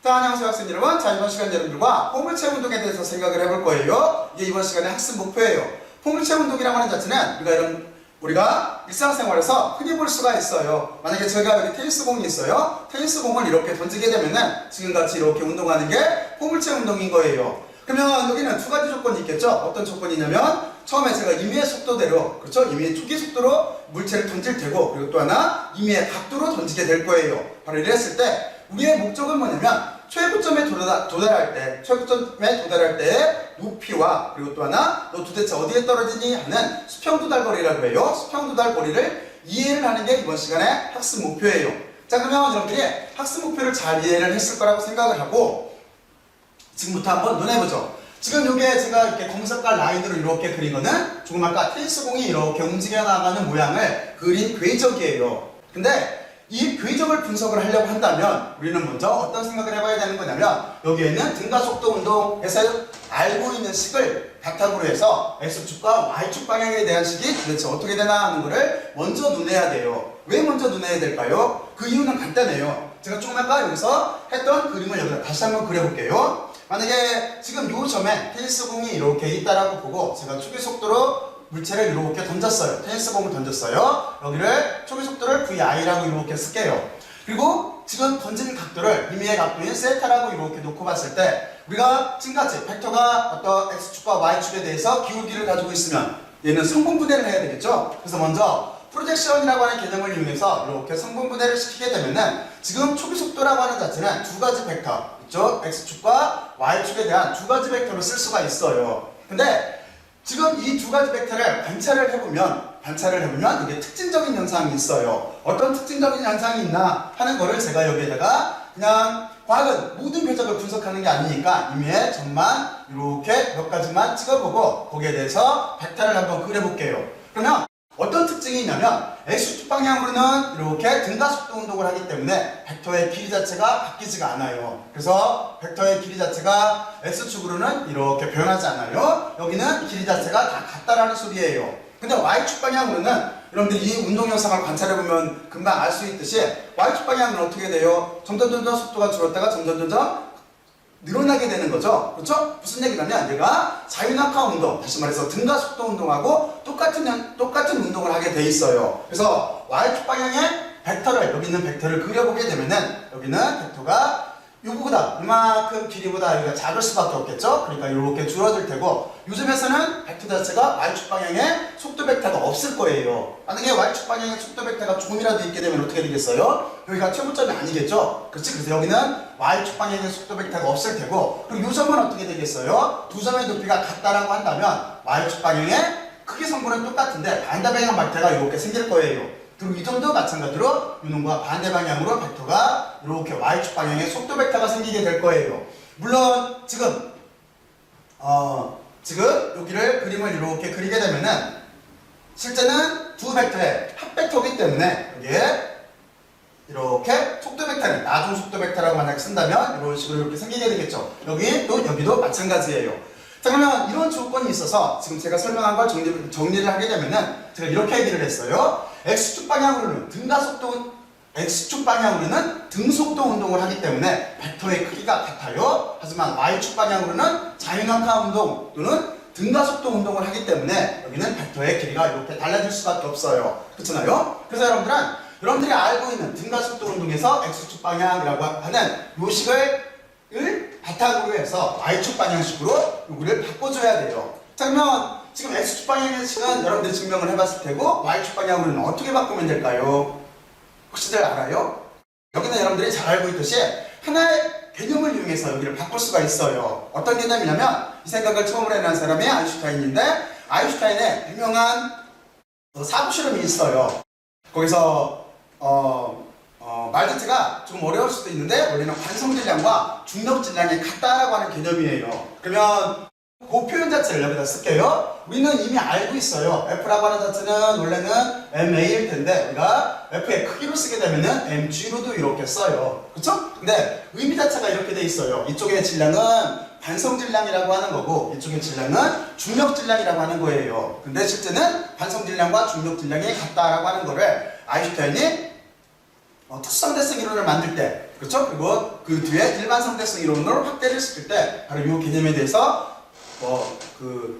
자, 안녕하세요 학생 여러분. 자, 이번 시간 여러분들과 포물체 운동에 대해서 생각을 해볼 거예요. 이게 이번 시간의 학습 목표예요. 포물체 운동이라고 하는 자체는 우리가 일상생활에서 흔히 볼 수가 있어요. 만약에 제가 여기 테니스공이 있어요. 테니스공을 이렇게 던지게 되면은 지금같이 이렇게 운동하는 게 포물체 운동인 거예요. 그러면 여기는 두 가지 조건이 있겠죠. 어떤 조건이냐면 처음에 제가 임의의 속도대로, 그렇죠? 임의의 초기 속도로 물체를 던질 테고, 그리고 또 하나 임의의 각도로 던지게 될 거예요. 바로 이랬을 때 우리의 목적은 뭐냐면 최고점에 도달할 때 높이와, 그리고 또 하나 너 도대체 어디에 떨어지니 하는 수평도달거리라고 해요. 수평도달거리를 이해를 하는 게 이번 시간의 학습 목표예요. 자, 그러면 여러분들이 학습 목표를 잘 이해를 했을 거라고 생각을 하고 지금부터 한번 논해보죠. 지금 요게 제가 이렇게 검색깔 라인으로 이렇게 그린 거는 조금 아까 테니스공이 이렇게 움직여 나가는 모양을 그린 궤적이에요. 근데 이 궤적을 분석을 하려고 한다면 우리는 먼저 어떤 생각을 해봐야 되는 거냐면 여기에는 등가 속도 운동에서 알고 있는 식을 바탕으로 해서 X축과 Y축 방향에 대한 식이 도대체 어떻게 되나 하는 거를 먼저 논해야 돼요. 왜 먼저 논해야 될까요? 그 이유는 간단해요. 제가 조금 아까 여기서 했던 그림을 여기다 다시 한번 그려볼게요. 만약에 지금 요 점에 테니스공이 이렇게 있다라고 보고 제가 초기 속도로 물체를 이렇게 던졌어요. 테니스공을 던졌어요. 여기를 초기 속도를 VI라고 이렇게 쓸게요. 그리고 지금 던지는 각도를 임의의 각도인 세타라고 이렇게 놓고 봤을 때 우리가 지금까지 벡터가 어떤 X축과 Y축에 대해서 기울기를 가지고 있으면 얘는 성분분해를 해야 되겠죠. 그래서 먼저 프로젝션이라고 하는 개념을 이용해서 이렇게 성분분해를 시키게 되면은 지금 초기 속도라고 하는 자체는 두 가지 벡터, 그렇죠? X축과 Y축에 대한 두 가지 벡터를 쓸 수가 있어요. 근데 지금 이 두 가지 벡터를 관찰을 해보면 이게 특징적인 현상이 있어요. 어떤 특징적인 현상이 있나 하는 거를 제가 여기에다가 그냥 과학은 모든 궤적을 분석하는 게 아니니까 임의의 점만 이렇게 몇 가지만 찍어보고 거기에 대해서 벡터를 한번 그려볼게요. 그러면 어떤 특징이 있냐면 X축 방향으로는 이렇게 등가속도 운동을 하기 때문에 벡터의 길이 자체가 바뀌지가 않아요. 그래서 벡터의 길이 자체가 X축으로는 이렇게 변하지 않아요. 여기는 길이 자체가 다 같다라는 소리예요. 근데 Y축 방향으로는 여러분들이 이 운동 영상을 관찰해보면 금방 알 수 있듯이 Y축 방향은 어떻게 돼요? 점점 속도가 줄었다가 점점 늘어나게 되는 거죠. 그렇죠? 무슨 얘기냐면 얘가 자유낙하 운동, 다시 말해서 등가속도 운동하고 똑같은 운동을 하게 돼 있어요. 그래서 Y축 방향의 벡터를, 여기 있는 벡터를 그려보게 되면은 여기는 벡터가 요거보다 이만큼 길이보다 여기가 작을 수밖에 없겠죠. 그러니까 이렇게 줄어들 테고 요즘에서는 벡터 자체가 Y축 방향의 속도 벡터가 없을 거예요. 만약에 Y축 방향의 속도 벡터가 조금이라도 있게 되면 어떻게 되겠어요? 여기가 최고점이 아니겠죠. 그렇지? 그래서 여기는 Y축 방향의 속도 벡터가 없을 테고 그리고 요 점은 어떻게 되겠어요? 두 점의 높이가 같다라고 한다면 Y축 방향의 크기 성분은 똑같은데 반대 방향 벡터가 이렇게 생길 거예요. 그리고 이 점도 마찬가지로 이놈과 반대 방향으로 벡터가 이렇게 Y축 방향의 속도 벡터가 생기게 될 거예요. 물론 지금 여기를 그림을 이렇게 그리게 되면은 실제는 두 벡터의 합벡터이기 때문에 여기에 이렇게 속도 벡터는 나중 속도 벡터라고 만약에 쓴다면 이런 식으로 이렇게 생기게 되겠죠. 여기도 마찬가지예요. 자, 그러면 이런 조건이 있어서 지금 제가 설명한 걸 정리를 하게 되면은 제가 이렇게 얘기를 했어요. X축 방향으로는 등속도 운동을 하기 때문에 벡터의 크기가 같아요. 하지만 Y축 방향으로는 자유낙하 운동 또는 등가속도 운동을 하기 때문에 여기는 벡터의 길이가 이렇게 달라질 수밖에 없어요. 그렇잖아요? 그래서 여러분들이 알고 있는 등가속도 운동에서 X축 방향이라고 하는 요식을 바탕으로 해서 Y축 방향식으로 여기를 바꿔줘야 돼요. 자, 그러면 지금 X축 방향의 식은 여러분들이 증명을 해봤을 테고 Y축 방향으로는 어떻게 바꾸면 될까요? 혹시들 알아요? 여기는 여러분들이 잘 알고 있듯이 하나의 개념을 이용해서 여기를 바꿀 수가 있어요. 어떤 개념이냐면 이 생각을 처음으로 해낸 사람이 아인슈타인인데 아인슈타인의 유명한 사고 실험이 있어요. 거기서 말 자체가 좀 어려울 수도 있는데 원래는 관성질량과 중력질량이 같다라고 하는 개념이에요. 그러면 그 표현 자체를 여기다 쓸게요. 우리는 이미 알고 있어요. F라고 하는 자체는 원래는 MA일 텐데 우리가 F의 크기로 쓰게 되면은 MG로도 이렇게 써요. 그쵸? 근데 의미 자체가 이렇게 돼 있어요. 이쪽의 질량은 관성질량이라고 하는 거고 이쪽의 질량은 중력질량이라고 하는 거예요. 근데 실제는 관성질량과 중력질량이 같다라고 하는 거를 아인슈타인이 특수상대성 이론을 만들 때 그렇죠? 그리고 그 뒤에 일반 상대성 이론으로 확대를 시킬 때 바로 이 개념에 대해서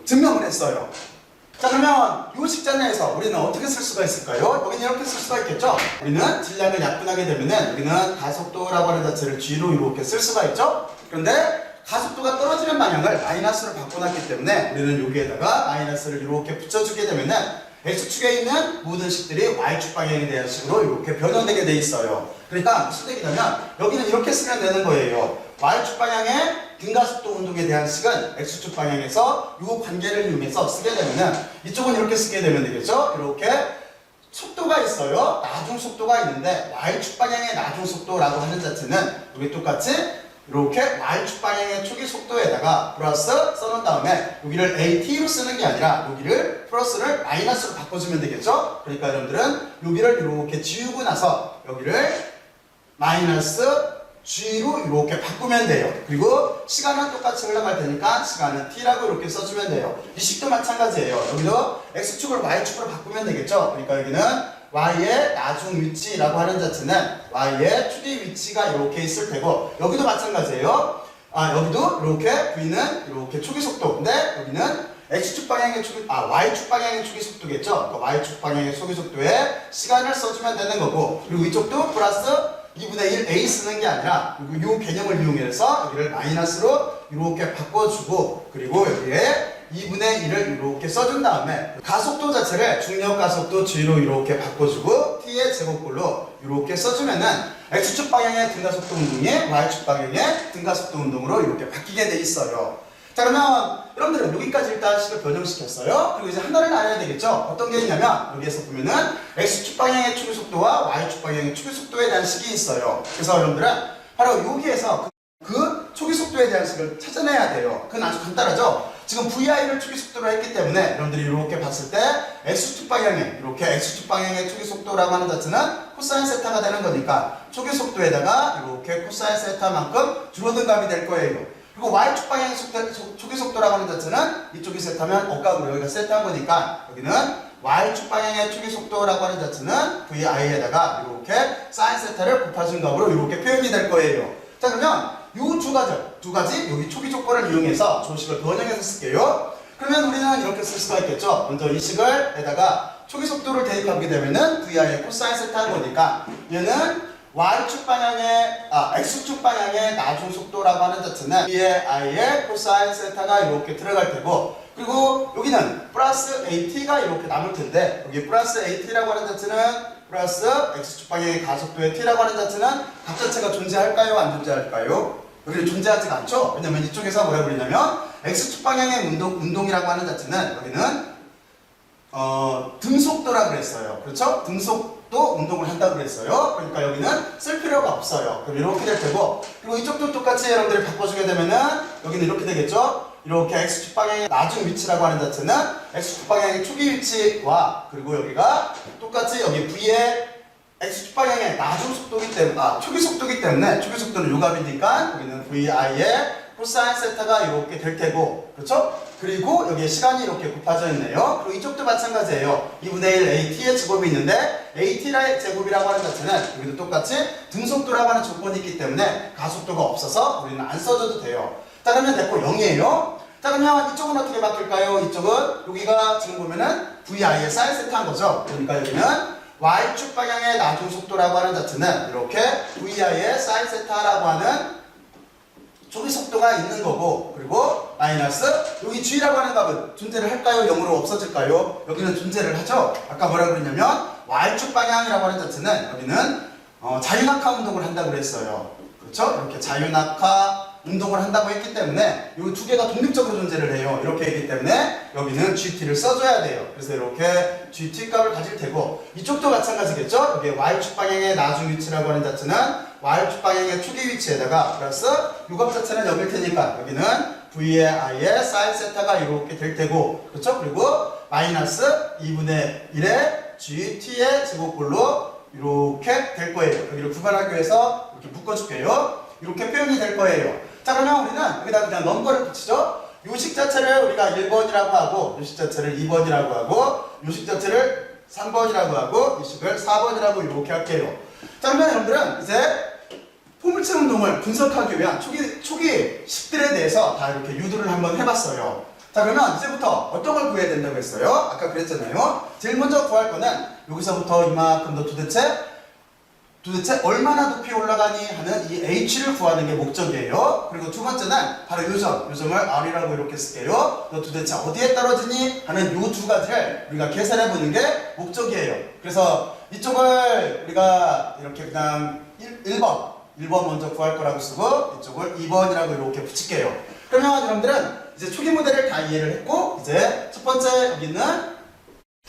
증명을 했어요. 자, 그러면 이 식자내에서 우리는 어떻게 쓸 수가 있을까요? 여기는 이렇게 쓸 수가 있겠죠? 우리는 질량을 약분하게 되면은 우리는 가속도라고 하는 자체를 G로 이렇게 쓸 수가 있죠? 그런데 가속도가 떨어지는 방향을 마이너스로 바꿔놨기 때문에 우리는 여기에다가 마이너스를 이렇게 붙여주게 되면은 X축에 있는 모든 식들이 Y축 방향에 대한 식으로 이렇게 변형되게 돼 있어요. 그러니까 무슨 얘기냐면 여기는 이렇게 쓰면 되는 거예요. Y축 방향의 등가속도 운동에 대한 식은 X축 방향에서 이 관계를 이용해서 쓰게 되면은 이쪽은 이렇게 쓰게 되면 되겠죠? 이렇게 속도가 있어요. 나중 속도가 있는데 Y축 방향의 나중 속도라고 하는 자체는 여기 똑같이 이렇게 Y축 방향의 초기 속도에다가 플러스 써놓은 다음에 여기를 AT로 쓰는 게 아니라 여기를 플러스를 마이너스로 바꿔주면 되겠죠? 그러니까 여러분들은 여기를 이렇게 지우고 나서 여기를 마이너스 G로 이렇게 바꾸면 돼요. 그리고 시간은 똑같이 흘러갈 테니까 시간은 T라고 이렇게 써주면 돼요. 이 식도 마찬가지예요. 여기도 X축을 Y축으로 바꾸면 되겠죠? 그러니까 여기는 Y의 나중 위치라고 하는 자체는 Y의 축의 위치가 이렇게 있을 테고 여기도 마찬가지예요. 여기도 이렇게 V는 이렇게 초기 속도인데 여기는 X축 방향의 Y축 방향의 초기 속도겠죠? 그러니까 Y축 방향의 초기 속도에 시간을 써주면 되는 거고 그리고 이쪽도 플러스 2분의 1 A 쓰는 게 아니라 이 개념을 이용해서 여기를 마이너스로 이렇게 바꿔주고 그리고 여기에 2분의 1을 이렇게 써준 다음에 가속도 자체를 중력 가속도 G로 이렇게 바꿔주고 T의 제곱꼴로 이렇게 써주면은 X축 방향의 등가속도 운동이 Y축 방향의 등가속도 운동으로 이렇게 바뀌게 돼 있어요. 자, 그러면 여러분들은 여기까지 일단 식을 변형시켰어요. 그리고 이제 하나를 알아야 되겠죠? 어떤 게 있냐면 여기에서 보면은 X축 방향의 축의 속도와 Y축 방향의 축의 속도에 대한 식이 있어요. 그래서 여러분들은 바로 여기에서 그 초기 속도에 대한 식을 찾아내야 돼요. 그건 아주 간단하죠? 지금 VI를 초기 속도로 했기 때문에 여러분들이 이렇게 봤을 때 X축 방향의 이렇게 X축 방향의 초기 속도라고 하는 자체는 코사인 세타가 되는 거니까 초기 속도에다가 이렇게 코사인 세타만큼 줄어든 값이 될 거예요. 그리고 Y축 방향의 초기 속도라고 하는 자체는 이쪽이 세타면 억각으로 여기가 세타인 거니까 여기는 Y축 방향의 초기 속도라고 하는 자체는 VI에다가 이렇게 사인 세타를 곱해준 값으로 이렇게 표현이 될 거예요. 자, 그러면 이 두 가지 여기 초기 조건을 이용해서 조식을 변형해서 쓸게요. 그러면 우리는 이렇게 쓸 수가 있겠죠. 먼저 이 식을 에다가 초기 속도를 대입하게 되면은 VI의 코사인 세타인 거니까 얘는 Y축 방향의 X축 방향의 나중 속도라고 하는 자체는 VI의 코사인 세타가 이렇게 들어갈 테고 그리고 여기는 플러스 AT가 이렇게 남을 텐데 여기 플러스 AT라고 하는 자체는 플러스 X축 방향의 가속도의 T라고 하는 자체는 값 자체가 존재할까요? 안 존재할까요? 여기는 존재하지가 않죠? 왜냐면 이쪽에서 뭐라고 그러냐면 X축 방향의 운동이라고 하는 자체는 여기는 등속도라고 그랬어요. 그렇죠? 등속도 운동을 한다고 그랬어요. 그러니까 여기는 쓸 필요가 없어요. 그럼 이렇게 될 테고 그리고 이쪽도 똑같이 여러분들이 바꿔주게 되면은 여기는 이렇게 되겠죠? 이렇게 X축 방향의 나중 위치라고 하는 자체는 X축 방향의 초기 위치와 그리고 여기가 똑같이 여기 V의 X축 방향의 나중 속도기 때문에 초기 속도기 때문에 초기 속도는 요 값이니까 여기는 VI의 코사인 세타가 이렇게 될 테고 그렇죠? 그리고 여기에 시간이 이렇게 곱해져 있네요. 그리고 이쪽도 마찬가지예요. 2분의 1 AT의 제곱이 있는데 AT의 제곱이라고 하는 자체는 여기도 똑같이 등속도라고 하는 조건이 있기 때문에 가속도가 없어서 우리는 안 써줘도 돼요. 자, 그러면 됐고 0이에요. 자, 그러면 이쪽은 어떻게 바뀔까요? 이쪽은 여기가 지금 보면은 VI의 사인 세타인 거죠. 그러니까 여기는 Y축 방향의 나중 속도라고 하는 자체는 이렇게 VI의 사인 세타라고 하는 초기 속도가 있는 거고 그리고 마이너스 여기 G라고 하는 값은 존재를 할까요? 0으로 없어질까요? 여기는 존재를 하죠. 아까 뭐라고 그랬냐면 Y축 방향이라고 하는 자체는 여기는 자유낙하 운동을 한다고 그랬어요. 그렇죠? 이렇게 자유낙하 운동을 한다고 했기 때문에 이 두 개가 독립적으로 존재를 해요. 이렇게 했기 때문에 여기는 GT를 써줘야 돼요. 그래서 이렇게 GT 값을 가질 테고 이쪽도 마찬가지겠죠? 여기 Y축 방향의 나중 위치라고 하는 자체는 Y축 방향의 초기 위치에다가 플러스 이 값 자체는 여길 테니까 여기는 VI의 사인 세타가 이렇게 될 테고 그렇죠? 그리고 마이너스 2분의 1의 GT의 제곱꼴로 이렇게 될 거예요. 여기를 구간하기 위해서 이렇게 묶어줄게요. 이렇게 표현이 될 거예요. 자, 그러면 우리는 여기다 그냥 넘버를 붙이죠. 요식 자체를 우리가 1번이라고 하고 요식 자체를 2번이라고 하고 요식 자체를 3번이라고 하고 요식을 4번이라고 이렇게 할게요. 자, 그러면 여러분들은 이제 포물체 운동을 분석하기 위한 초기 10들에 대해서 다 이렇게 유도를 한번 해봤어요. 자, 그러면 이제부터 어떤 걸 구해야 된다고 했어요? 아까 그랬잖아요. 제일 먼저 구할 거는 여기서부터 이만큼 더 도대체 얼마나 높이 올라가니 하는 이 h를 구하는 게 목적이에요. 그리고 두 번째는 바로 요점을 r이라고 이렇게 쓸게요. 너 도대체 어디에 떨어지니 하는 요 두 가지를 우리가 계산해 보는 게 목적이에요. 그래서 이쪽을 우리가 이렇게 그냥 1번 먼저 구할 거라고 쓰고 이쪽을 2번이라고 이렇게 붙일게요. 그러면 여러분들은 이제 초기 모델을 다 이해를 했고, 이제 첫 번째 여기는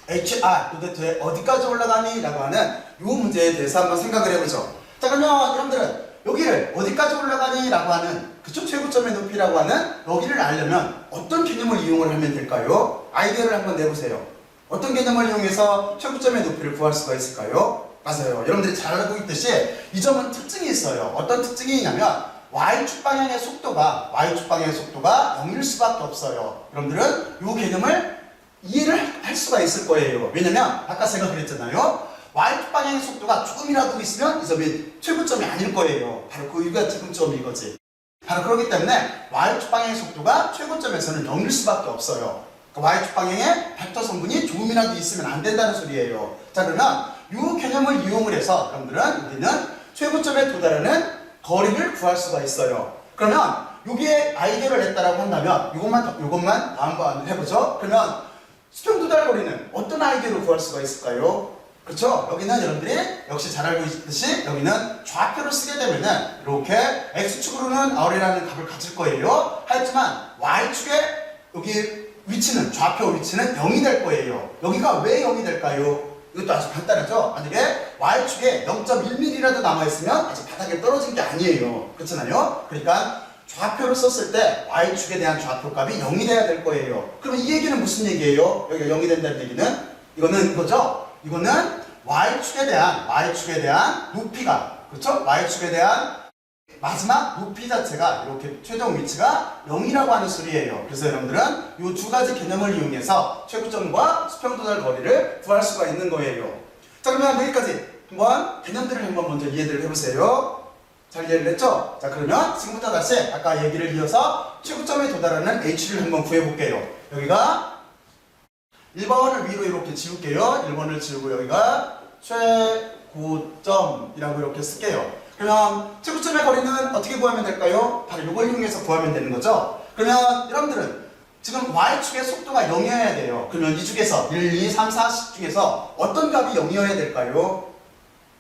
HR 도대체 어디까지 올라가니? 라고 하는 이 문제에 대해서 한번 생각을 해보죠. 자, 그러면 여러분들은 여기를 어디까지 올라가니? 라고 하는 그쪽 최고점의 높이라고 하는 여기를 알려면 어떤 개념을 이용을 하면 될까요? 아이디어를 한번 내보세요. 어떤 개념을 이용해서 최고점의 높이를 구할 수가 있을까요? 맞아요. 여러분들이 잘 알고 있듯이 이 점은 특징이 있어요. 어떤 특징이 있냐면 Y축 방향의 속도가 0일 수밖에 없어요. 여러분들은 이 개념을 이해를 할 수가 있을 거예요. 왜냐면 아까 제가 그랬잖아요. Y축 방향의 속도가 조금이라도 있으면 이 점이 최고점이 아닐 거예요. 바로 그 이유가 최고점이 이거지. 바로 그렇기 때문에 Y축 방향의 속도가 최고점에서는 0일 수밖에 없어요. 그러니까 Y축 방향에 벡터 성분이 조금이라도 있으면 안 된다는 소리예요. 자, 그러면 이 개념을 이용을 해서 여러분들은 우리는 최고점에 도달하는 거리를 구할 수가 있어요. 그러면 여기에 아이디어를 냈다라고 한다면 요것만 한번 해보죠. 그러면 수평 도달 거리는 어떤 아이디어로 구할 수가 있을까요? 그렇죠? 여기는 여러분들이 역시 잘 알고 있듯이 여기는 좌표를 쓰게 되면은 이렇게 x축으로는 r이라는 값을 가질 거예요. 하지만 y축의 여기 위치는 좌표 위치는 0이 될 거예요. 여기가 왜 0이 될까요? 이것도 아주 간단하죠? 만약에 Y축에 0.1mm라도 남아있으면 아직 바닥에 떨어진 게 아니에요. 그렇잖아요? 그러니까 좌표를 썼을 때 Y축에 대한 좌표값이 0이 돼야 될 거예요. 그러면 이 얘기는 무슨 얘기예요? 여기가 0이 된다는 얘기는? 이거는 이거죠? 이거는 Y축에 대한 높이가, 그렇죠? Y축에 대한 마지막 높이 자체가 이렇게 최종 위치가 0이라고 하는 소리예요. 그래서 여러분들은 이 두 가지 개념을 이용해서 최고점과 수평 도달 거리를 구할 수가 있는 거예요. 자, 그러면 여기까지 한번 개념들을 한번 먼저 이해를 해보세요. 잘 이해를 했죠? 자, 그러면 지금부터 다시 아까 얘기를 이어서 최고점에 도달하는 h를 한번 구해볼게요. 여기가 1번을 위로 이렇게 지울게요. 1번을 지우고 여기가 최고점이라고 이렇게 쓸게요. 그러면 최고점의 거리는 어떻게 구하면 될까요? 바로 이걸 이용해서 구하면 되는 거죠. 그러면 여러분들은 지금 Y축의 속도가 0이어야 돼요. 그러면 이 중에서 1, 2, 3, 4식 중에서 어떤 값이 0이어야 될까요?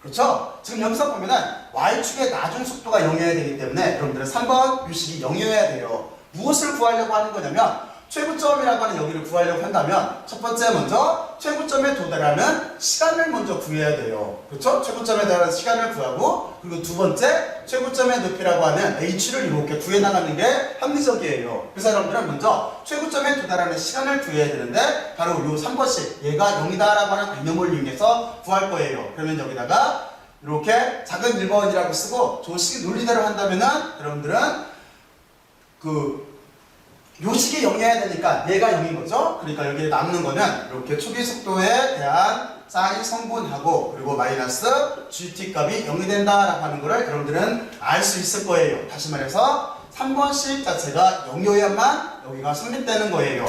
그렇죠? 지금 여기서 보면은 Y축의 나중 속도가 0이어야 되기 때문에 여러분들은 3번 유식이 0이어야 돼요. 무엇을 구하려고 하는 거냐면 최고점이라고 하는 여기를 구하려고 한다면 첫 번째 먼저 최고점에 도달하는 시간을 먼저 구해야 돼요. 그렇죠? 최고점에 도달하는 시간을 구하고, 그리고 두 번째 최고점의 높이라고 하는 h를 이렇게 구해 나가는 게 합리적이에요. 그래서 여러분들은 먼저 최고점에 도달하는 시간을 구해야 되는데 바로 요 3번씩 얘가 0이다 라고 하는 개념을 이용해서 구할 거예요. 그러면 여기다가 이렇게 작은 1번이라고 쓰고 조식 논리대로 한다면은 여러분들은 요 식이 0이어야 되니까 얘가 0인 거죠. 그러니까 여기에 남는 거는 이렇게 초기 속도에 대한 사인 성분하고 그리고 마이너스 GT 값이 0이 된다라고 하는 거를 여러분들은 알 수 있을 거예요. 다시 말해서 3번식 자체가 0이어야만 여기가 성립되는 거예요.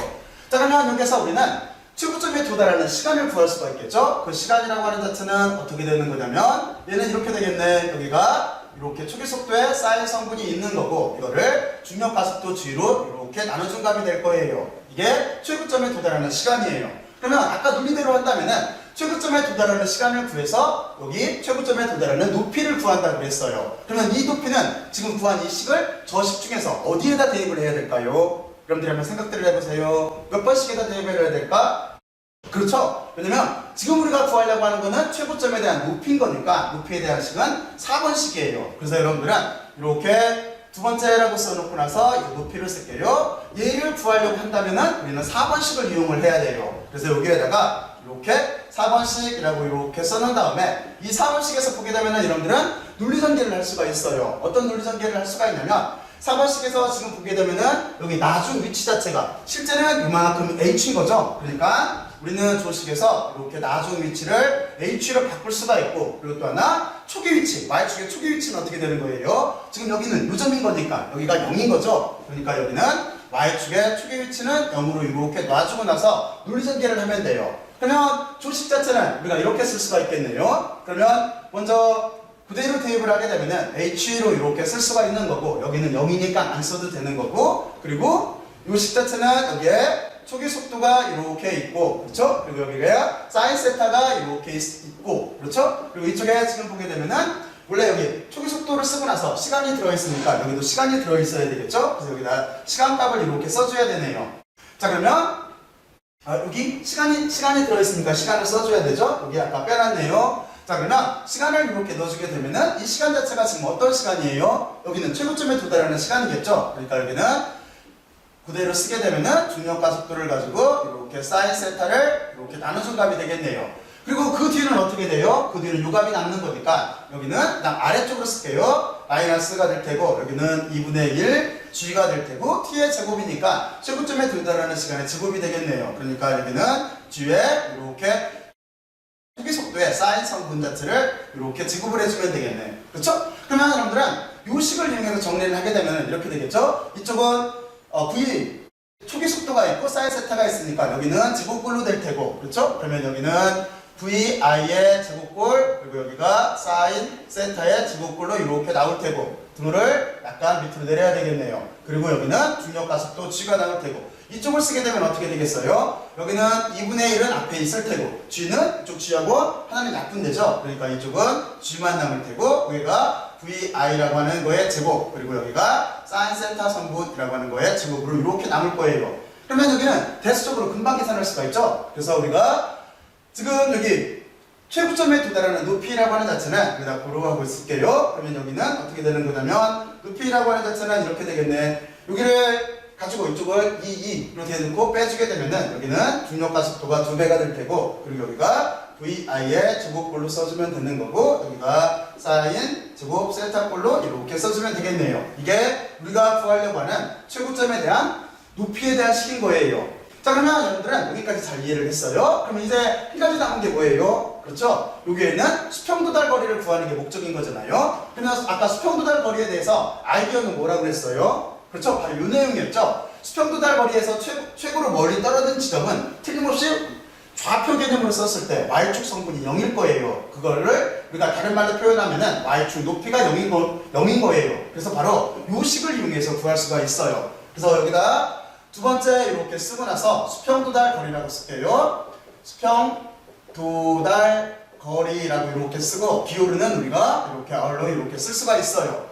자, 그러면 여기서 우리는 최고점에 도달하는 시간을 구할 수가 있겠죠. 그 시간이라고 하는 자체는 어떻게 되는 거냐면 얘는 이렇게 되겠네. 여기가 이렇게 초기 속도에 사인 성분이 있는 거고, 이거를 중력 가속도 g로 이렇게 나눠준 값이 될 거예요. 이게 최고점에 도달하는 시간이에요. 그러면 아까 논리대로 한다면은 최고점에 도달하는 시간을 구해서 여기 최고점에 도달하는 높이를 구한다고 그랬어요. 그러면 이 높이는 지금 구한 이 식을 저 식 중에서 어디에다 대입을 해야 될까요? 여러분들이 한번 생각들을 해보세요. 몇 번씩에다 대입을 해야 될까? 그렇죠? 왜냐면 지금 우리가 구하려고 하는 거는 최고점에 대한 높이인 거니까 높이에 대한 식은 4번씩이에요. 그래서 여러분들은 이렇게 두 번째라고 써놓고 나서 이 높이를 쓸게요. 얘를 구하려고 한다면은 우리는 4번씩을 이용을 해야 돼요. 그래서 여기에다가 이렇게 4번씩이라고 이렇게 써놓은 다음에 이 4번씩에서 보게 되면은 여러분들은 논리전개를 할 수가 있어요. 어떤 논리전개를 할 수가 있냐면 4번씩에서 지금 보게 되면은 여기 나중 위치 자체가 실제는 이만큼 h인 거죠. 그러니까 우리는 조식에서 이렇게 나중 위치를 h로 바꿀 수가 있고, 그리고 또 하나 초기 위치, y축의 초기 위치는 어떻게 되는 거예요? 지금 여기는 요점인 거니까 여기가 0인 거죠. 그러니까 여기는 y축의 초기 위치는 0으로 이렇게 놔주고 나서 논리전개를 하면 돼요. 그러면 조식 자체는 우리가 이렇게 쓸 수가 있겠네요. 그러면 먼저 그대로 대입을 하게 되면은 HE로 이렇게 쓸 수가 있는 거고, 여기는 0이니까 안 써도 되는 거고, 그리고 요식 자체는 여기에 초기 속도가 이렇게 있고, 그렇죠? 그리고 여기에 사인 세타가 이렇게 있고, 그렇죠? 그리고 이쪽에 지금 보게 되면은 원래 여기 초기 속도를 쓰고 나서 시간이 들어있으니까 여기도 시간이 들어있어야 되겠죠? 그래서 여기다 시간값을 이렇게 써줘야 되네요. 자, 그러면 여기 시간이 들어있으니까 시간을 써줘야 되죠? 여기 아까 빼놨네요. 자, 그러면 시간을 이렇게 넣어주게 되면은 이 시간 자체가 지금 어떤 시간이에요? 여기는 최고점에 도달하는 시간이겠죠? 그러니까 여기는 그대로 쓰게 되면은 중력과 속도를 가지고 이렇게 사인 세타를 이렇게 나눠준 값이 되겠네요. 그리고 그 뒤는 어떻게 돼요? 그 뒤는 요 값이 남는 거니까 여기는 그냥 아래쪽으로 쓸게요. 마이너스가 될 테고 여기는 2분의 1 g가 될 테고 t의 제곱이니까 최고점에 도달하는 시간의 제곱이 되겠네요. 그러니까 여기는 g에 이렇게 초기 속도의 사인 성분 자체를 이렇게 지급을 해주면 되겠네. 그렇죠? 그러면 여러분들은 요 식을 이용해서 정리를 하게 되면 이렇게 되겠죠? 이쪽은 V 초기 속도가 있고 사인 세타가 있으니까 여기는 제곱꼴로 될 테고, 그렇죠? 그러면 여기는 VI의 제곱꼴, 그리고 여기가 사인 세타의 제곱꼴로 이렇게 나올 테고, 등호를 약간 밑으로 내려야 되겠네요. 그리고 여기는 중력과 속도 G가 나올 테고, 이쪽을 쓰게 되면 어떻게 되겠어요? 여기는 2분의 1은 앞에 있을 테고, G는 이쪽 G하고 하나는 약분되죠? 그러니까 이쪽은 G만 남을 테고, 여기가 VI라고 하는 거의 제곱, 그리고 여기가 사인 세타 성분이라고 하는 거의 제곱으로 이렇게 남을 거예요. 그러면 여기는 대수적으로 금방 계산할 수가 있죠? 그래서 우리가 지금 여기 최고점에 도달하는 높이라고 하는 자체는 여기다 고루하고 있을게요. 그러면 여기는 어떻게 되는 거냐면 높이라고 하는 자체는 이렇게 되겠네. 여기를 가지고 이쪽을 2로 대놓고 빼주게 되면은 여기는 중력과 속도가 2배가 될 테고, 그리고 여기가 VI의 제곱꼴로 써주면 되는 거고, 여기가 사인 제곱 세타꼴로 이렇게 써주면 되겠네요. 이게 우리가 구하려고 하는 최고점에 대한 높이에 대한 식인 거예요. 자, 그러면 여러분들은 여기까지 잘 이해를 했어요. 그러면 이제 한 가지 남은 게 뭐예요? 그렇죠? 여기에는 수평도달 거리를 구하는 게 목적인 거잖아요. 그러면 아까 수평도달 거리에 대해서 아이디어는 뭐라고 그랬어요? 그렇죠? 바로 이 내용이었죠? 수평도달 거리에서 최고로 멀리 떨어진 지점은 틀림없이 좌표 개념으로 썼을 때 y축 성분이 0일 거예요. 그거를 우리가 다른 말로 표현하면은 y축 높이가 0인 거예요. 그래서 바로 이 식을 이용해서 구할 수가 있어요. 그래서 여기다 두 번째 이렇게 쓰고 나서 수평도달 거리라고 쓸게요. 수평도달 거리라고 이렇게 쓰고, 기울이는 우리가 이렇게 R로 이렇게 쓸 수가 있어요.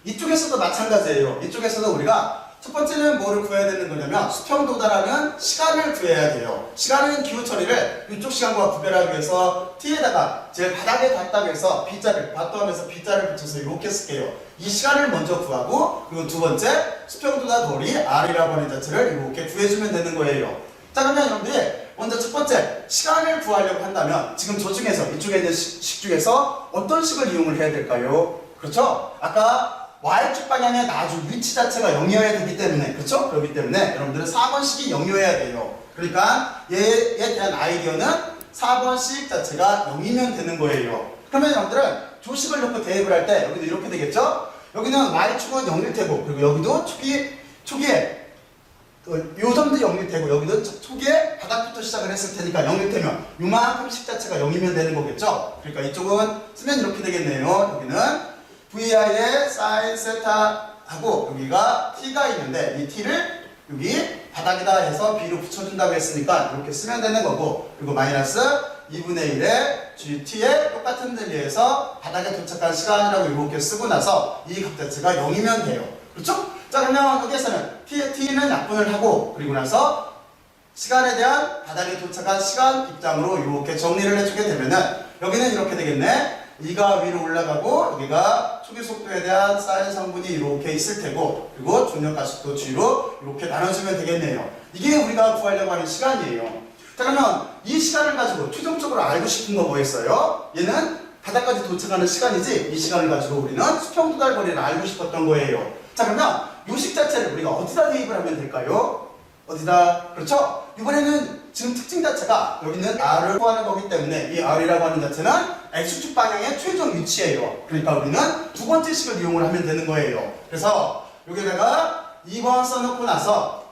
이쪽에서도 마찬가지예요. 이쪽에서도 우리가 첫 번째는 뭐를 구해야 되는 거냐면 수평도달하면 시간을 구해야 돼요. 시간은 기후 처리를 이쪽 시간과 구별하기 위해서 t에다가 제일 바닥에 닿다고 해서 b자를 바떠하면서 b자를 붙여서 이렇게 쓸게요. 이 시간을 먼저 구하고, 그리고 두 번째 수평도달 거리 R이라고 하는 자체를 이렇게 구해주면 되는 거예요. 자, 그러면 여러분들이 먼저 첫 번째 시간을 구하려고 한다면 지금 저 중에서 이쪽에 있는 식 중에서 어떤 식을 이용을 해야 될까요? 그렇죠? 아까 Y축 방향의 나중 위치 자체가 0이어야 되기 때문에, 그렇죠? 그렇기 때문에 여러분들은 4번식이 0이어야 돼요. 그러니까 얘에 대한 아이디어는 4번식 자체가 0이면 되는 거예요. 그러면 여러분들은 조식을 놓고 대입을 할 때 여기도 이렇게 되겠죠? 여기는 Y축은 0일 테고, 그리고 여기도 초기에 요 점도 0일 테고, 여기도 초기에 바닥부터 시작을 했을 테니까 0일 테면 요만큼씩 자체가 0이면 되는 거겠죠? 그러니까 이쪽은 쓰면 이렇게 되겠네요. 여기는 VI의 사인 세타하고 여기가 t가 있는데 이 t를 여기 바닥에다 해서 b로 붙여준다고 했으니까 이렇게 쓰면 되는 거고, 그리고 마이너스 2분의 1의 gt의 똑같은 진리에서 바닥에 도착한 시간이라고 이렇게 쓰고 나서 이 값 자체가 0이면 돼요. 그렇죠? 자, 그러면 여기에서는 t는 약분을 하고, 그리고 나서 시간에 대한 바닥에 도착한 시간 입장으로 이렇게 정리를 해주게 되면은 여기는 이렇게 되겠네. 2가 위로 올라가고 여기가 초기 속도에 대한 사인 성분이 이렇게 있을 테고, 그리고 중력과 속도 g로 이렇게 나눠주면 되겠네요. 이게 우리가 구하려고 하는 시간이에요. 자, 그러면 이 시간을 가지고 최종적으로 알고 싶은 거 뭐였어요? 얘는 바닥까지 도착하는 시간이지, 이 시간을 가지고 우리는 수평도달 거리를 알고 싶었던 거예요. 자, 그러면 요 식 자체를 우리가 어디다 대입을 하면 될까요? 어디다? 그렇죠? 이번에는 지금 특징 자체가 여기는 R을 구하는 거기 때문에 이 R이라고 하는 자체는 X축 방향의 최종 위치예요. 그러니까 우리는 두 번째 식을 이용을 하면 되는 거예요. 그래서 여기다가 2번 써놓고 나서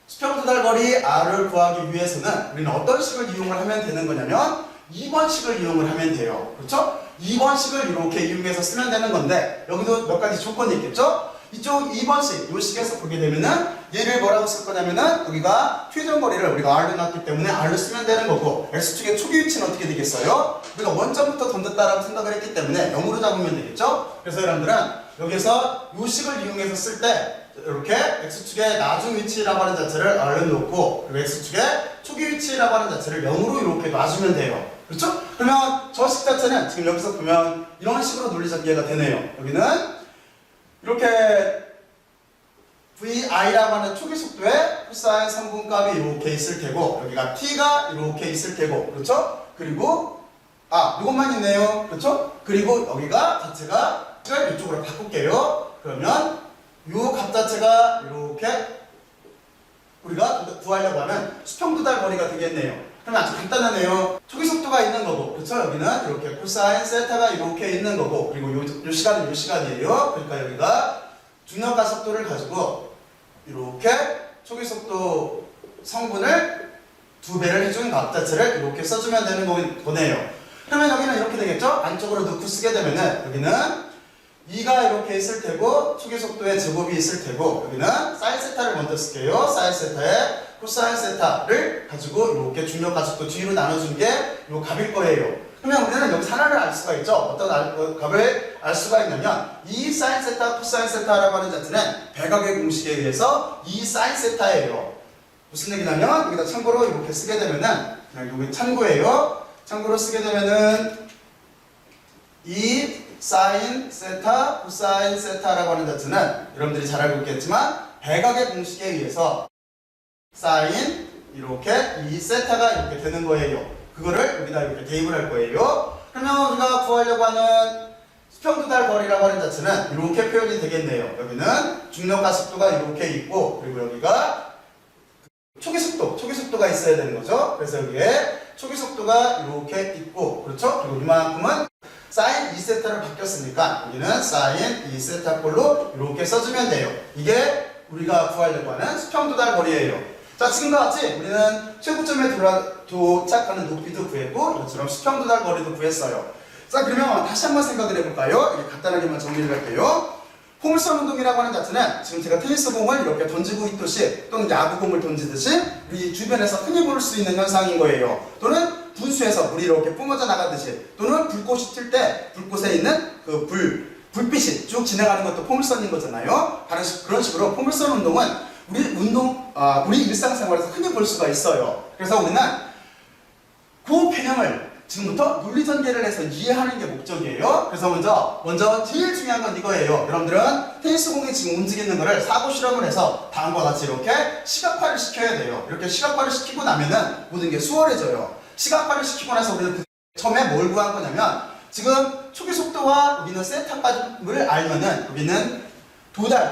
수평도달거리 R을 구하기 위해서는 우리는 어떤 식을 이용을 하면 되는 거냐면 2번 식을 이용을 하면 돼요. 그렇죠? 2번 식을 이렇게 이용해서 쓰면 되는 건데 여기도 몇 가지 조건이 있겠죠? 이쪽 2번식, 이 식에서 보게 되면은 얘를 뭐라고 쓸 거냐면은 여기가 최종거리를 우리가 R로 놨기 때문에 R로 쓰면 되는 거고 X축의 초기 위치는 어떻게 되겠어요? 우리가 원점부터 던졌다라고 생각을 했기 때문에 0으로 잡으면 되겠죠? 그래서 여러분들은 여기서 이 식을 이용해서 쓸 때 이렇게 X축의 나중 위치라고 하는 자체를 R로 놓고 그리고 X축의 초기 위치라고 하는 자체를 0으로 이렇게 놔주면 돼요. 그렇죠? 그러면 저 식 자체는 지금 여기서 보면 이런 식으로 논리전개가 되네요. 여기는 이렇게 VI라고 하는 초기 속도에 코사인 성분값이 이렇게 있을 테고 여기가 T가 이렇게 있을 테고 그렇죠? 그리고 이것만 있네요. 그렇죠? 그리고 여기가 자체가 이쪽으로 바꿀게요. 그러면 이 값 자체가 이렇게 우리가 구하려고 하는 수평도달 거리가 되겠네요. 그러면 아주 간단하네요. 초기 속도가 있는 거고, 그렇죠? 여기는 이렇게 코사인 세타가 이렇게 있는 거고, 그리고 요 시간은 요 시간이에요. 그러니까 여기가 중력가 속도를 가지고 이렇게 초기 속도 성분을 2배를 해준 값 자체를 이렇게 써주면 되는 거네요. 그러면 여기는 이렇게 되겠죠? 안쪽으로 넣고 쓰게 되면은 여기는 2가 이렇게 있을 테고 초기 속도의 제곱이 있을 테고 여기는 사인 세타를 먼저 쓸게요. 사인 세타에 코사인 세타를 가지고 이렇게 중력 가속도 뒤로 나눠준 게 이 값일 거예요. 그러면 우리는 여기서 하나를 알 수가 있죠. 어떤 값을 알 수가 있냐면 이 사인 세타, 코사인 세타라고 하는 자체는 백악의 공식에 의해서 이 사인 세타예요. 무슨 얘기냐면 여기다 참고로 이렇게 쓰게 되면은 여기 참고예요. 참고로 쓰게 되면은 이 사인 세타, 코사인 세타라고 하는 자체는 여러분들이 잘 알고 있겠지만 백악의 공식에 의해서 사인 이렇게 이 세타가 이렇게 되는 거예요. 그거를 여기다 이렇게 대입을 할 거예요. 그러면 우리가 구하려고 하는 수평도달 거리라고 하는 자체는 이렇게 표현이 되겠네요. 여기는 중력가 속도가 이렇게 있고 그리고 여기가 초기 속도가 있어야 되는 거죠. 그래서 여기에 초기 속도가 이렇게 있고 그렇죠? 그리고 이만큼은 사인 2세타를 바뀌었으니까 여기는 사인 2세타 꼴로 이렇게 써주면 돼요. 이게 우리가 구하려고 하는 수평도달 거리예요. 자, 지금과 같이 우리는 최고점에 도착하는 높이도 구했고 이것처럼 수평도달 거리도 구했어요. 자, 그러면 다시 한번 생각을 해볼까요? 이렇게 간단하게만 정리를 할게요. 포물선 운동이라고 하는 자체는 지금 제가 테니스 공을 이렇게 던지고 있듯이 또는 야구공을 던지듯이 우리 주변에서 흔히 볼 수 있는 현상인 거예요. 또는 분수에서 물이 이렇게 뿜어져 나가듯이 또는 불꽃이 튈 때 불꽃에 있는 그 불빛이 쭉 진행하는 것도 포물선인 거잖아요. 그런 식으로 포물선 운동은 우리 일상생활에서 흔히 볼 수가 있어요. 그래서 우리는 그 개념을 지금부터 논리전개를 해서 이해하는 게 목적이에요. 그래서 먼저 제일 중요한 건 이거예요. 여러분들은 테니스 공이 지금 움직이는 거를 사고 실험을 해서 다음과 같이 이렇게 시각화를 시켜야 돼요. 이렇게 시각화를 시키고 나면은 모든 게 수월해져요. 시각화를 시키고 나서 우리는 처음에 뭘 구한 거냐면 지금 초기 속도와 여기는 세타값을 알면은 여기는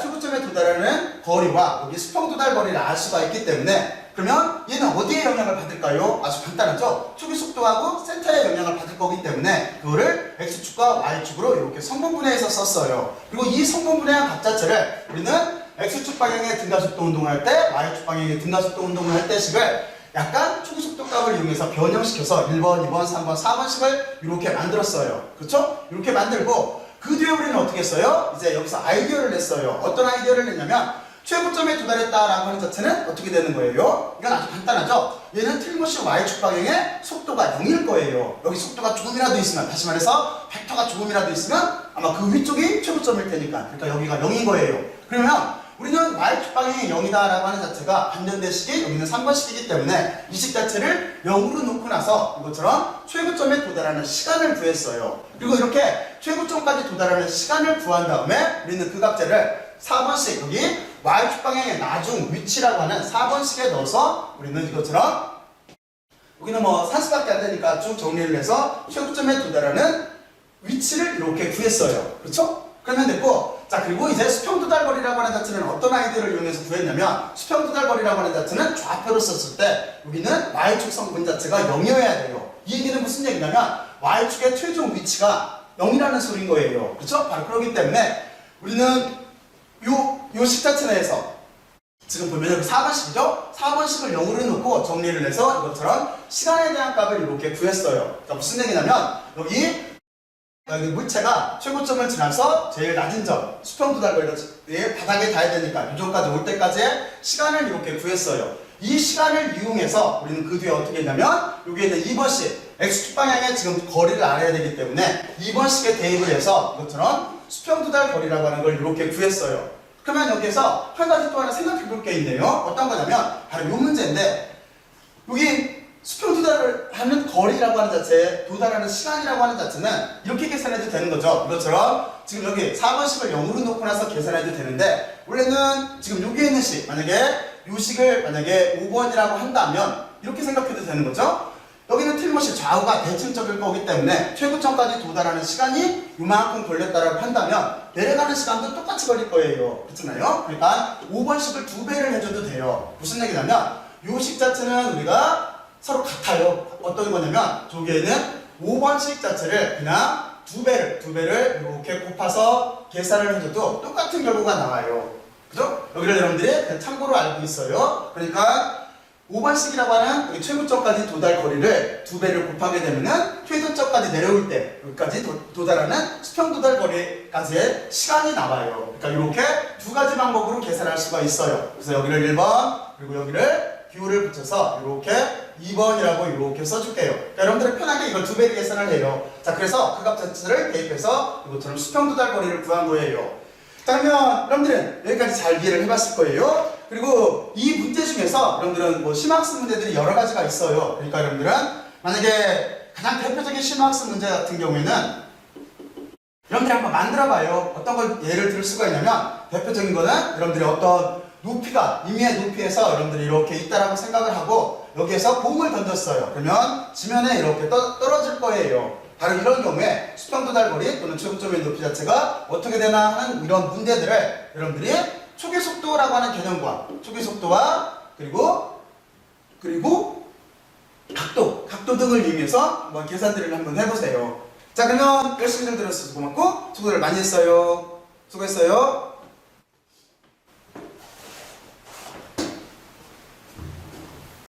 최고점에 도달하는 거리와 여기 수평도달 거리를 알 수가 있기 때문에 그러면 얘는 어디에 영향을 받을까요? 아주 간단하죠? 초기 속도하고 세타에 영향을 받을 거기 때문에 그거를 X축과 Y축으로 이렇게 성분분해해서 썼어요. 그리고 이 성분분해한 값 자체를 우리는 X축 방향의 등가속도 운동을 할 때 Y축 방향의 등가속도 운동을 할 때식을 약간 초기 속도 값을 이용해서 변형시켜서 1번, 2번, 3번, 4번씩을 이렇게 만들었어요. 그렇죠? 이렇게 만들고 그 뒤에 우리는 어떻게 했어요? 이제 여기서 아이디어를 냈어요. 어떤 아이디어를 냈냐면 최고점에 도달했다라고 하는 자체는 어떻게 되는 거예요? 이건 아주 간단하죠? 얘는 틀림없이 Y축 방향의 속도가 0일 거예요. 여기 속도가 조금이라도 있으면, 다시 말해서 벡터가 조금이라도 있으면 아마 그 위쪽이 최고점일 테니까, 그러니까 여기가 0인 거예요. 그러면 우리는 Y축 방향이 0이다라고 하는 자체가 반전대식이 여기는 3번식이기 때문에 이 식 자체를 0으로 놓고 나서 이것처럼 최고점에 도달하는 시간을 구했어요. 그리고 이렇게 최고점까지 도달하는 시간을 구한 다음에 우리는 그 값들을 4번씩 여기 Y축 방향의 나중 위치라고 하는 4번씩에 넣어서 우리는 이것처럼 여기는 뭐 산수밖에 안 되니까 쭉 정리를 해서 최고점에 도달하는 위치를 이렇게 구했어요. 그렇죠? 그러면 됐고, 자, 그리고 이제 수평도달거리라고 하는 자체는 어떤 아이디어를 이용해서 구했냐면, 수평도달거리라고 하는 자체는 좌표로 썼을 때 여기는 y축 성분 자체가 0이어야 돼요. 이 얘기는 무슨 얘기냐면 y축의 최종 위치가 0이라는 소리인 거예요. 그렇죠? 바로 그렇기 때문에 우리는 요 식 자체 내에서 지금 보면 여기 4번식이죠? 4번식을 0으로 놓고 정리를 해서 이것처럼 시간에 대한 값을 이렇게 구했어요. 자, 무슨 얘기냐면 여기 물체가 최고점을 지나서 제일 낮은 점, 수평도달거리의 바닥에 닿아야 되니까 요점까지 올 때까지의 시간을 이렇게 구했어요. 이 시간을 이용해서 우리는 그 뒤에 어떻게 했냐면 여기에 있는 2번식 X축 방향의 지금 거리를 알아야 되기 때문에 2번식에 대입을 해서 이것처럼 수평도달거리라고 하는 걸 이렇게 구했어요. 그러면 여기에서 한 가지 또 하나 생각해 볼 게 있네요. 어떤 거냐면 바로 이 문제인데 여기 수평도달을 하는 거리라고 하는 자체, 도달하는 시간이라고 하는 자체는 이렇게 계산해도 되는 거죠. 이것처럼 지금 여기 4번식을 0으로 놓고 나서 계산해도 되는데 원래는 지금 여기에 있는 식, 만약에 이 식을 만약에 5번이라고 한다면 이렇게 생각해도 되는 거죠. 여기는 틀림없이 좌우가 대칭적일 거기 때문에 최고점까지 도달하는 시간이 이만큼 걸렸다라고 한다면 내려가는 시간도 똑같이 걸릴 거예요. 그렇잖아요? 그러니까 5번식을 2배를 해줘도 돼요. 무슨 얘기냐면 이 식 자체는 우리가 서로 같아요. 어떤 거냐면 저기에는 5번식 자체를 그냥 2배를 이렇게 곱해서 계산을 해줘도 똑같은 결과가 나와요. 그죠? 여기를 여러분들이 참고로 알고 있어요. 그러니까 5번식이라고 하는 여기 최고점까지 도달 거리를 2배를 곱하게 되면은 최저점까지 내려올 때 여기까지 도달하는 수평도달 거리까지의 시간이 나와요. 그러니까 이렇게 두 가지 방법으로 계산할 수가 있어요. 그래서 여기를 1번 그리고 여기를 기호를 붙여서 이렇게 2번이라고 이렇게 써줄게요. 그러니까 여러분들이 편하게 이걸 2배를 계산을 해요. 자, 그래서 그 값 자체를 대입해서 이것처럼 수평도달 거리를 구한 거예요. 자, 그러면 여러분들은 여기까지 잘 이해를 해봤을 거예요. 그리고 이 문제 중에서 여러분들은 뭐 심화학습 문제들이 여러 가지가 있어요. 그러니까 여러분들은 만약에 가장 대표적인 심화학습 문제 같은 경우에는 여러분들이 한번 만들어봐요. 어떤 걸 예를 들 수가 있냐면 대표적인 거는 여러분들이 어떤 높이가 임의의 높이에서 여러분들이 이렇게 있다라고 생각을 하고 여기에서 공을 던졌어요. 그러면 지면에 이렇게 떨어질 거예요. 바로 이런 경우에 수평도달거리 또는 최고점의 높이 자체가 어떻게 되나 하는 이런 문제들을 여러분들이 초계속도라고 하는 개념과 초계속도와 그리고 각도 등을 이용해서 한번 계산들을 한번 해보세요. 자, 그러면 열심히 좀 들었어서 고맙고 수고를 많이 했어요. 수고했어요.